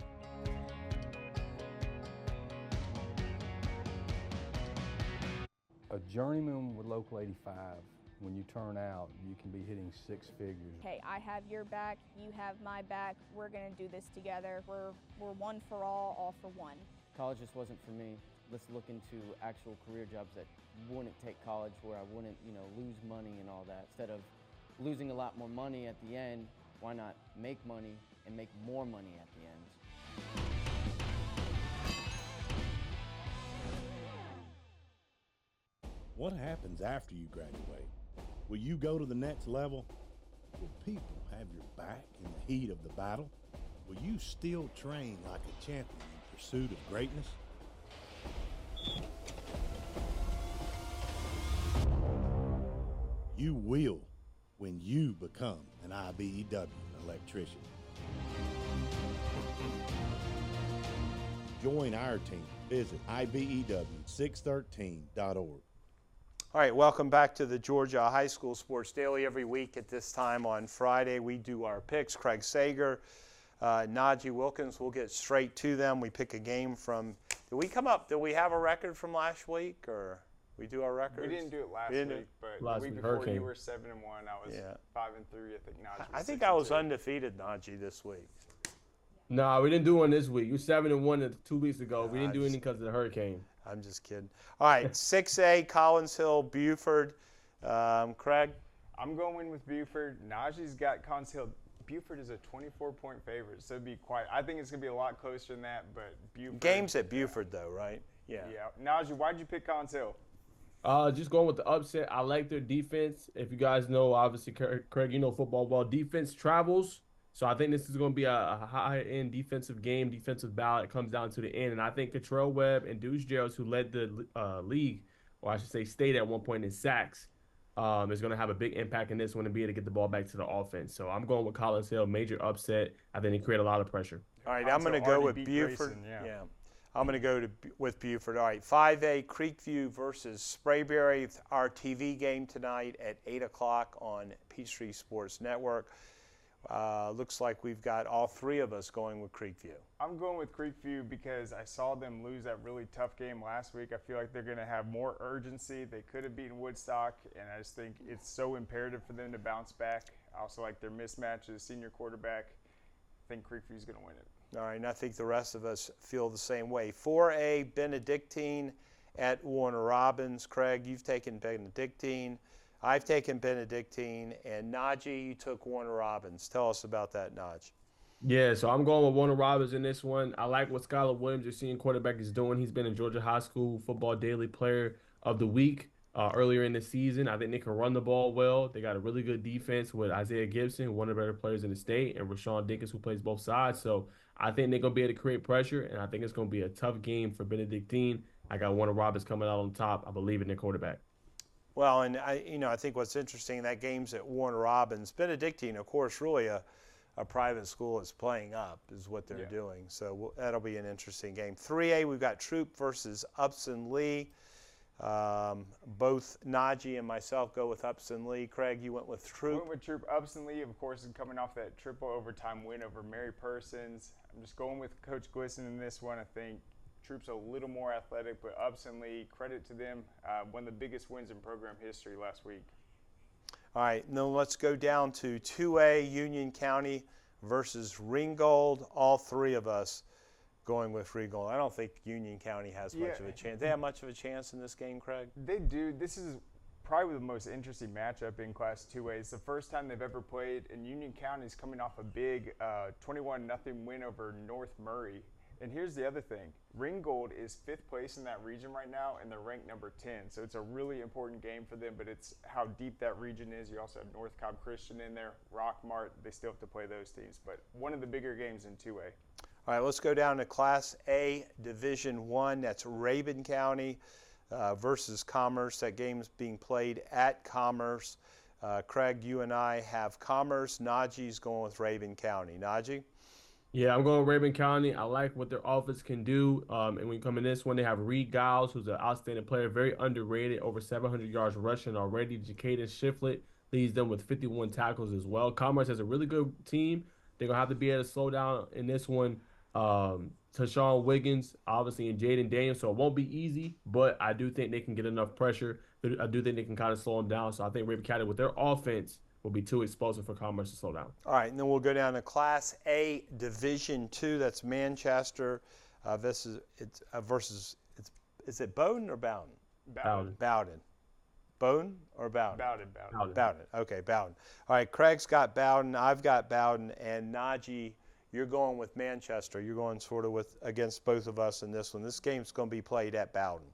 A journeyman with Local 85, when you turn out, you can be hitting six figures. Hey, I have your back, you have my back. We're going to do this together. We're one for all for one. College just wasn't for me. Let's look into actual career jobs that wouldn't take college, where I wouldn't, lose money and all that. Instead of losing a lot more money at the end, why not make money and make more money at the end? What happens after you graduate? Will you go to the next level? Will people have your back in the heat of the battle? Will you still train like a champion in pursuit of greatness? You will when you become an IBEW electrician. Join our team. Visit IBEW613.org. All right, welcome back to the Georgia High School Sports Daily. Every week at this time on Friday, we do our picks. Craig Sager, Najee Wilkins, we'll get straight to them. We pick a game from, did we have a record from last week, or we do our records? We didn't do it last week, but the week before Hurricane. you were 7-1, I was 5-3, I think Najee was I think I was undefeated, Najee, this week. Nah, we didn't do one this week. You were 7-1 2 weeks ago. We didn't do anything because of the hurricane. I'm just kidding. All right, 6A, Collins Hill, Buford. Craig? I'm going with Buford. Najee's got Collins Hill. Buford is a 24-point favorite, so it'd be quite. I think it's going to be a lot closer than that, but Buford. Games at Buford, though, right? Yeah. Najee, why'd you pick Collins Hill? Just going with the upset. I like their defense. If you guys know, obviously, Craig, you know football well. Defense travels. So I think this is going to be a high-end defensive game, defensive battle. It comes down to the end. And I think Catrell Webb and Deuce Gerald, who led the league, or I should say state at one point in sacks, is going to have a big impact in this one and be able to get the ball back to the offense. So I'm going with Collins Hill, major upset. I think they create a lot of pressure. All right, I'm going to go with Buford. Yeah. I'm going to go with Buford. All right, 5A, Creekview versus Sprayberry. Our TV game tonight at 8 o'clock on Peachtree Sports Network. Looks like we've got all three of us going with Creekview. I'm going with Creekview because I saw them lose that really tough game last week. I feel like they're going to have more urgency. They could have beaten Woodstock, and I just think it's so imperative for them to bounce back. I also like their mismatch as senior quarterback. I think Creekview's going to win it. All right, and I think the rest of us feel the same way. 4A, Benedictine at Warner Robins. Craig, you've taken Benedictine. I've taken Benedictine, and Najee, you took Warner Robins. Tell us about that, Naj. Yeah, so I'm going with Warner Robins in this one. I like what Skylar Williams, your senior quarterback, is doing. He's been a Georgia High School Football Daily Player of the Week earlier in the season. I think they can run the ball well. They got a really good defense with Isaiah Gibson, one of the better players in the state, and Rashawn Dinkins, who plays both sides. So I think they're going to be able to create pressure, and I think it's going to be a tough game for Benedictine. I got Warner Robins coming out on top. I believe in their quarterback. Well, and I think what's interesting, that game's at Warner Robins. Benedictine, of course, really a private school is playing up is what they're doing. So that'll be an interesting game. 3A, we've got Troop versus Upson Lee. Both Najee and myself go with Upson Lee. Craig, you went with Troop. I went with Troop. Upson Lee, of course, is coming off that triple overtime win over Mary Persons. I'm just going with Coach Glisson in this one. I think Troop's a little more athletic, but Upson Lee, credit to them, one of the biggest wins in program history last week. All right, now let's go down to 2A, Union County versus Ringgold. All three of us going with Ringgold. I don't think Union County has much of a chance. They have much of a chance in this game, Craig? They do. This is probably the most interesting matchup in Class 2A. It's the first time they've ever played, and Union County's coming off a big 21-0 win over North Murray. And here's the other thing. Ringgold is 5th place in that region right now, and they're ranked number 10. So it's a really important game for them, but it's how deep that region is. You also have North Cobb Christian in there, Rockmart. They still have to play those teams, but one of the bigger games in 2A. All right, let's go down to Class A, Division I. That's Rabun County versus Commerce. That game's being played at Commerce. Craig, you and I have Commerce. Najee's going with Rabun County. Najee? Yeah, I'm going Rabun County. I like what their offense can do. And when you come in this one, they have Reed Giles, who's an outstanding player, very underrated, over 700 yards rushing already. Jacaden Shiflett leads them with 51 tackles as well. Commerce has a really good team. They're going to have to be able to slow down in this one. Tashawn Wiggins, obviously, and Jaden Daniels, so it won't be easy, but I do think they can get enough pressure. I do think they can kind of slow them down. So I think Rabun County, with their offense, will be too explosive for Commerce to slow down. All right, and then we'll go down to Class A Division II. That's Manchester. Is it Bowdoin or Bowden? Bowden. Bowden. Bowdoin or Bowden? Bowden. Bowden. Okay, Bowden. All right, Craig's got Bowden. I've got Bowden, and Najee, you're going with Manchester. You're going sort of against both of us in this one. This game's going to be played at Bowden.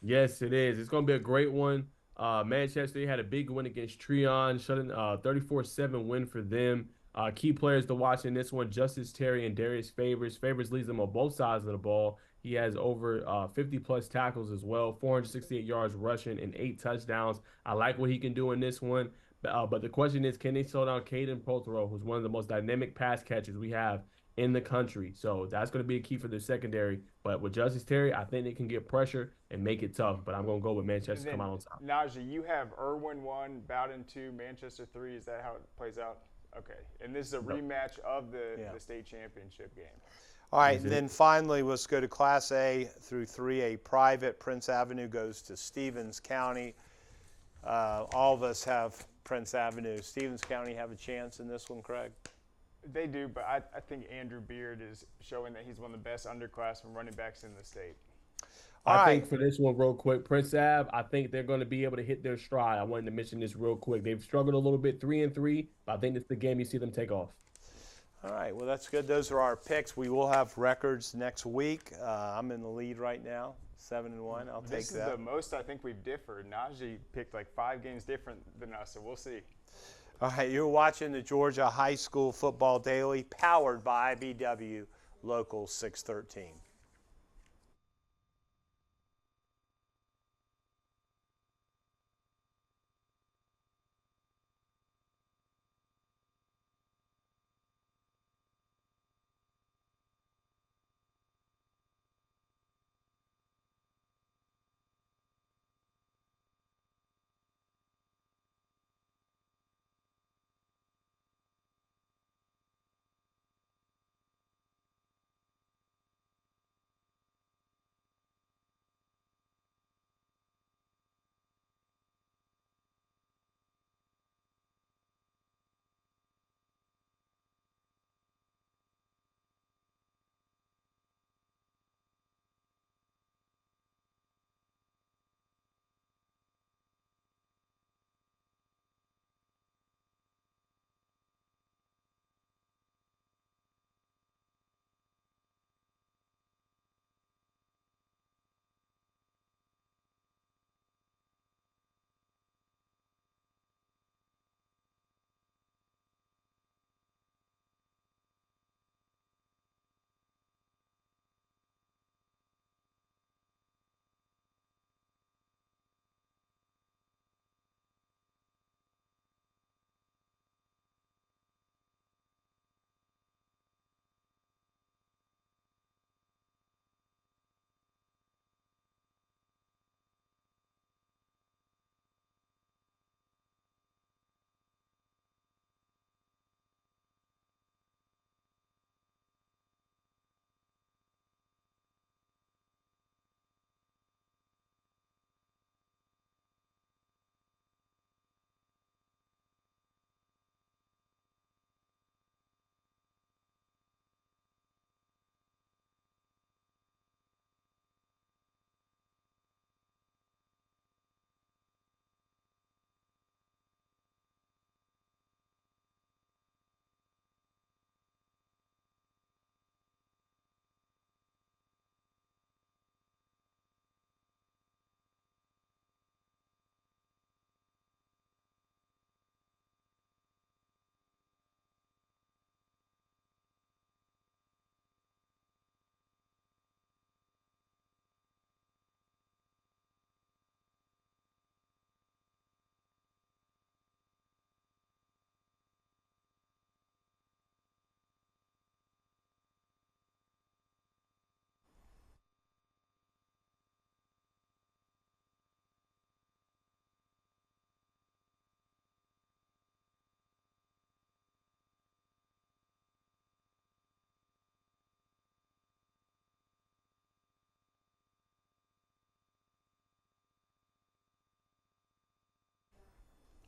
Yes, it is. It's going to be a great one. Manchester had a big win against Treon, shutting 34-7 win for them. Key players to watch in this one, Justice Terry and Darius Favors. Favors leads them on both sides of the ball. He has over 50-plus tackles as well, 468 yards rushing and 8 touchdowns. I like what he can do in this one. But the question is, can they slow down Caden Prothero, who's one of the most dynamic pass catchers we have in the country? So that's going to be a key for their secondary. But with Justice Terry, I think they can get pressure and make it tough. But I'm going to go with Manchester to come out on top. Najee, you have Irwin 1, Bowden 2, Manchester 3. Is that how it plays out? Okay. And this is a rematch of the state championship game. All right, and then finally, let's go to Class A through 3A private. Prince Avenue goes to Stevens County. All of us have Prince Avenue. Stevens County have a chance in this one, Craig? They do, but I think Andrew Beard is showing that he's one of the best underclassmen running backs in the state. I think for this one, real quick, Prince Ave, I think they're going to be able to hit their stride. I wanted to mention this real quick. They've struggled a little bit, 3-3, but I think it's the game you see them take off. All right, well, that's good. Those are our picks. We will have records next week. I'm in the lead right now, 7-1. I'll take that. This is the most I think we've differed. Najee picked like 5 games different than us, so we'll see. All right, you're watching the Georgia High School Football Daily, powered by IBW Local 613.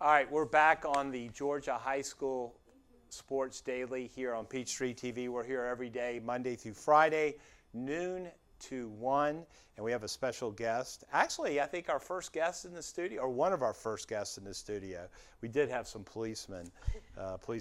All right, we're back on the Georgia High School Sports Daily here on Peachtree TV. We're here every day, Monday through Friday, noon to 1, and we have a special guest. Actually, I think our first guest in the studio, or one of our first guests in the studio. We did have some police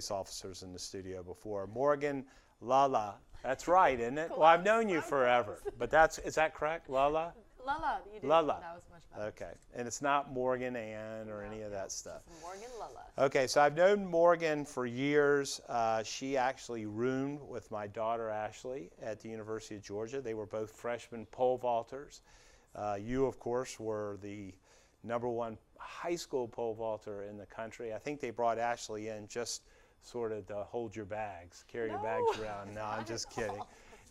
officers in the studio before. Morgan Lala. That's right, isn't it? Well, I've known you forever, but is that correct, Lala? Lala, you did. Lala. That was much better. Okay, and it's not Morgan Ann or any of that stuff. Morgan Lala. Okay, so I've known Morgan for years. She actually roomed with my daughter Ashley at the University of Georgia. They were both freshman pole vaulters. You, of course, were the #1 high school pole vaulter in the country. I think they brought Ashley in just sort of to hold your bags, carry your bags around. No, I'm just kidding.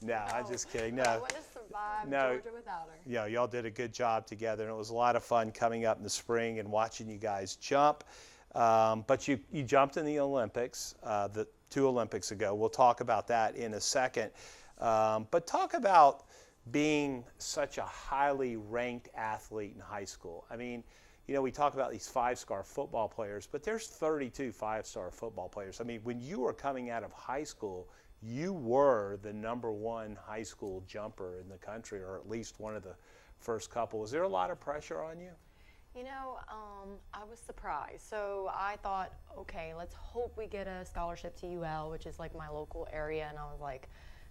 No, I'm just kidding. No. I wouldn't have survived Georgia without her. Yeah, y'all did a good job together, and it was a lot of fun coming up in the spring and watching you guys jump. But you jumped in the Olympics, the 2 Olympics ago. We'll talk about that in a second. But talk about being such a highly ranked athlete in high school. I mean, you know, we talk about these 5-star football players, but there's 32 5-star football players. I mean, when you were coming out of high school, you were the #1 high school jumper in the country, or at least one of the first couple. Was there a lot of pressure on you? You know, I was surprised. So I thought, okay, let's hope we get a scholarship to UL, which is like my local area. And I was like,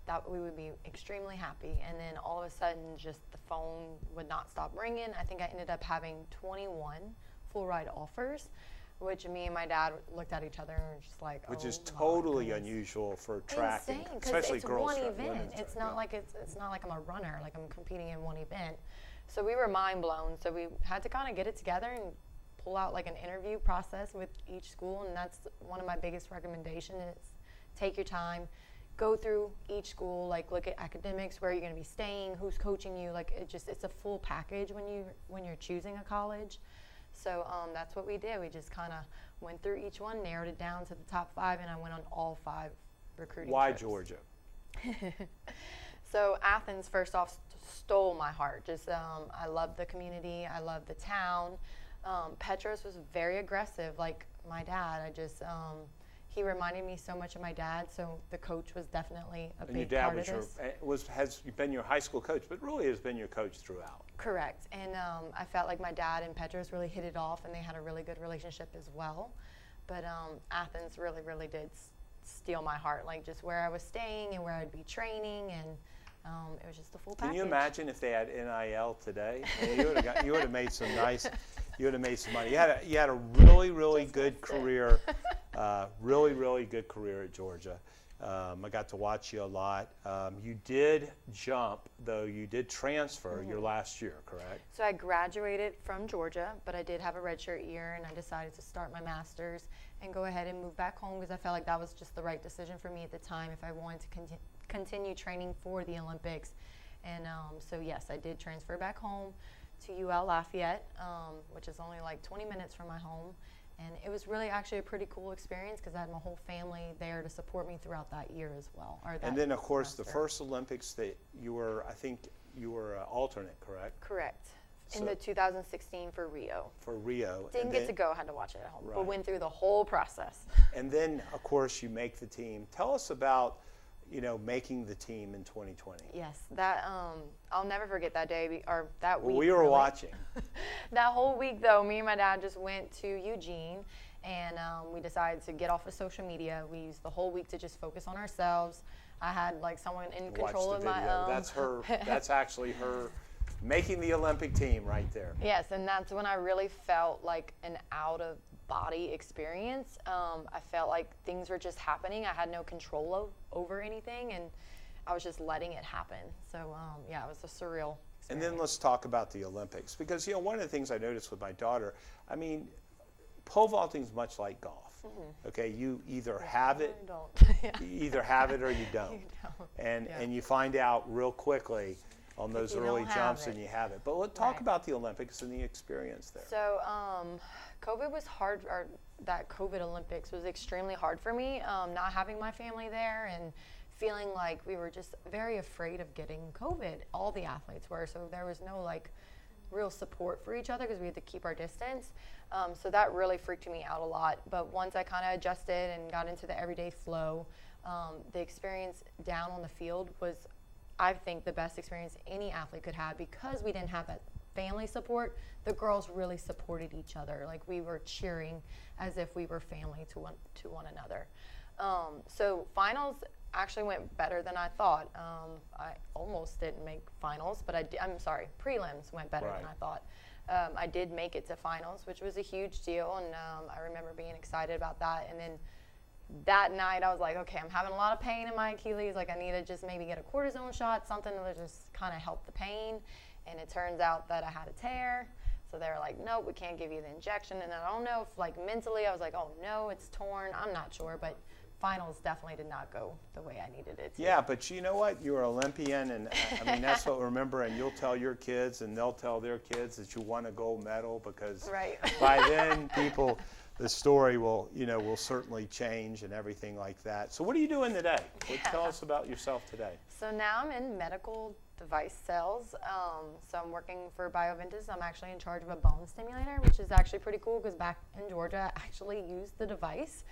that we would be extremely happy. And then all of a sudden, just the phone would not stop ringing. I think I ended up having 21 full ride offers, which me and my dad looked at each other and were just like, which is totally unusual for track, especially girls track. It's one event. It's not like I'm a runner, like I'm competing in one event. So we were mind blown. So we had to kind of get it together and pull out like an interview process with each school, and that's one of my biggest recommendations is take your time, go through each school, like look at academics, where you're going to be staying, who's coaching you, like it's a full package when you're choosing a college. So that's what we did. We just kind of went through each one, narrowed it down to the top 5, and I went on all 5 recruiting Why trips. Georgia? So Athens, first off, stole my heart. Just I love the community. I love the town. Petros was very aggressive, like my dad. He reminded me so much of my dad, so the coach was definitely a big part of this. Has been your high school coach, but really has been your coach throughout. Correct, and I felt like my dad and Petros really hit it off, and they had a really good relationship as well. But Athens really, really did steal my heart, like just where I was staying and where I'd be training, and it was just the full package. Can you imagine if they had NIL today? I mean, you would have made some nice. You would have made some money. You had a really, really good career, really, really good career at Georgia. I got to watch you a lot. You did jump, though you did transfer your last year, correct? So I graduated from Georgia, but I did have a redshirt year, and I decided to start my master's and go ahead and move back home because I felt like that was just the right decision for me at the time if I wanted to continue training for the Olympics. And so yes, I did transfer back home to UL Lafayette, which is only like 20 minutes from my home. And it was really actually a pretty cool experience because I had my whole family there to support me throughout that year as well. And then, of course, the first Olympics that you were, I think you were alternate, correct? Correct. In the 2016 for Rio. For Rio. Didn't get to go, had to watch it at home, but went through the whole process. And then, of course, you make the team. Tell us about, making the team in 2020. Yes, that I'll never forget that day or that week. We were watching. That whole week, though, me and my dad just went to Eugene, and we decided to get off of social media. We used the whole week to just focus on ourselves. I had like someone in control of my. That's her. That's actually her making the Olympic team right there. Yes, and that's when I really felt like an out-of-body experience. I felt like things were just happening. I had no control over anything, and I was just letting it happen. So, yeah, it was a surreal experience. And then let's talk about the Olympics. Because, one of the things I noticed with my daughter, I mean, pole vaulting is much like golf. Mm-hmm. Okay, you either have it, you either have it or you don't. You don't. And you find out real quickly on those early jumps and you have it. But let's talk about the Olympics and the experience there. So COVID was hard, or that COVID Olympics was extremely hard for me, not having my family there and feeling like we were just very afraid of getting COVID. All the athletes were, so there was no real support for each other because we had to keep our distance. So that really freaked me out a lot. But once I kind of adjusted and got into the everyday flow, the experience down on the field was, I think, the best experience any athlete could have because we didn't have that family support. The girls really supported each other. Like, we were cheering as if we were family to one another. So finals actually went better than I thought. I almost didn't make finals, but I'm sorry, prelims went better than I thought. I did make it to finals, which was a huge deal, and I remember being excited about that. And then that night I was like, okay, I'm having a lot of pain in my Achilles. Like, I need to just maybe get a cortisone shot, something to just kind of help the pain. And it turns out that I had a tear. So they were like, nope, we can't give you the injection. And I don't know if, like, mentally I was like, oh no, it's torn. I'm not sure, but finals definitely did not go the way I needed it to. Yeah, but you know what? You're an Olympian, and I mean, that's what we remember, and you'll tell your kids, and they'll tell their kids that you won a gold medal, because by then the story will certainly change and everything like that. So what are you doing today? Tell us about yourself today. So now I'm in medical device sales. So I'm working for Bioventus. I'm actually in charge of a bone stimulator, which is actually pretty cool because back in Georgia, I actually used the device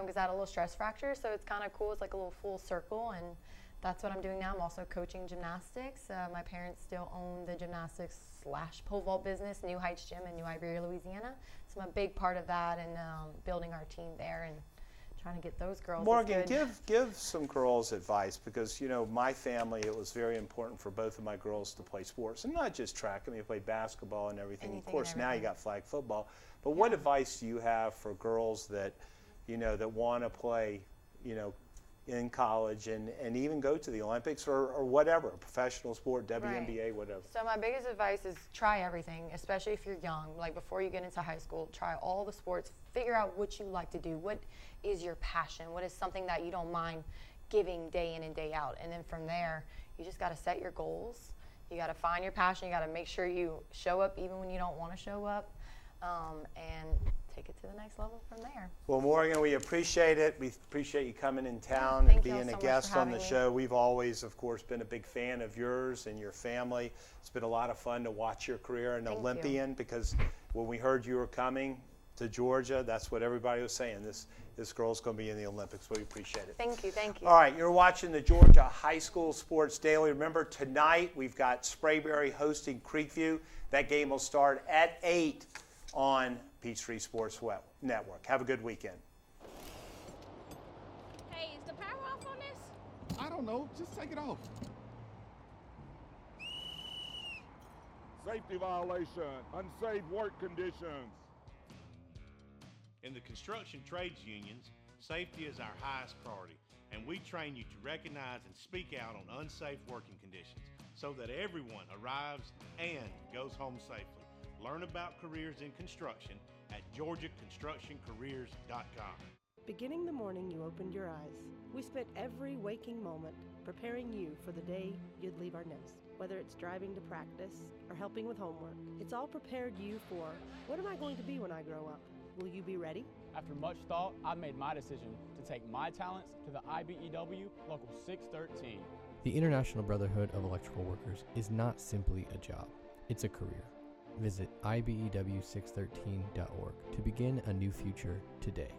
because I had a little stress fracture. So it's kind of cool. It's like a little full circle, and that's what I'm doing now. I'm also coaching gymnastics. My parents still own the gymnastics/pole vault business, New Heights Gym in New Iberia, Louisiana. So I'm a big part of that and building our team there and trying to get those girls. Morgan, give some girls advice, because my family, it was very important for both of my girls to play sports, and not just track. I mean, they played basketball and everything. Of course, now you got flag football. But what advice do you have for girls that that want to play in college and even go to the Olympics or whatever, professional sport, WNBA, whatever? So my biggest advice is try everything, especially if you're young. Like, before you get into high school, try all the sports. Figure out what you like to do. What is your passion? What is something that you don't mind giving day in and day out? And then from there, you just got to set your goals. You got to find your passion. You got to make sure you show up even when you don't want to show up, and take it to the next level from there. Well, Morgan, we appreciate it. We appreciate you coming in town and being a guest on the show. We've always, of course, been a big fan of yours and your family. It's been a lot of fun to watch your career in Olympian, because when we heard you were coming to Georgia, that's what everybody was saying. This girl's going to be in the Olympics. We appreciate it. Thank you. Thank you. All right, you're watching the Georgia High School Sports Daily. Remember, tonight we've got Sprayberry hosting Creekview. That game will start at 8 on Peachtree Sports Network. Have a good weekend. Hey, is the power off on this? I don't know. Just take it off. Safety violation. Unsafe work conditions. In the construction trades unions, safety is our highest priority, and we train you to recognize and speak out on unsafe working conditions so that everyone arrives and goes home safely. Learn about careers in construction at GeorgiaConstructionCareers.com. Beginning the morning you opened your eyes, we spent every waking moment preparing you for the day you'd leave our nest. Whether it's driving to practice or helping with homework, it's all prepared you for, what am I going to be when I grow up? Will you be ready? After much thought, I made my decision to take my talents to the IBEW Local 613. The International Brotherhood of Electrical Workers is not simply a job, it's a career. Visit IBEW613.org to begin a new future today.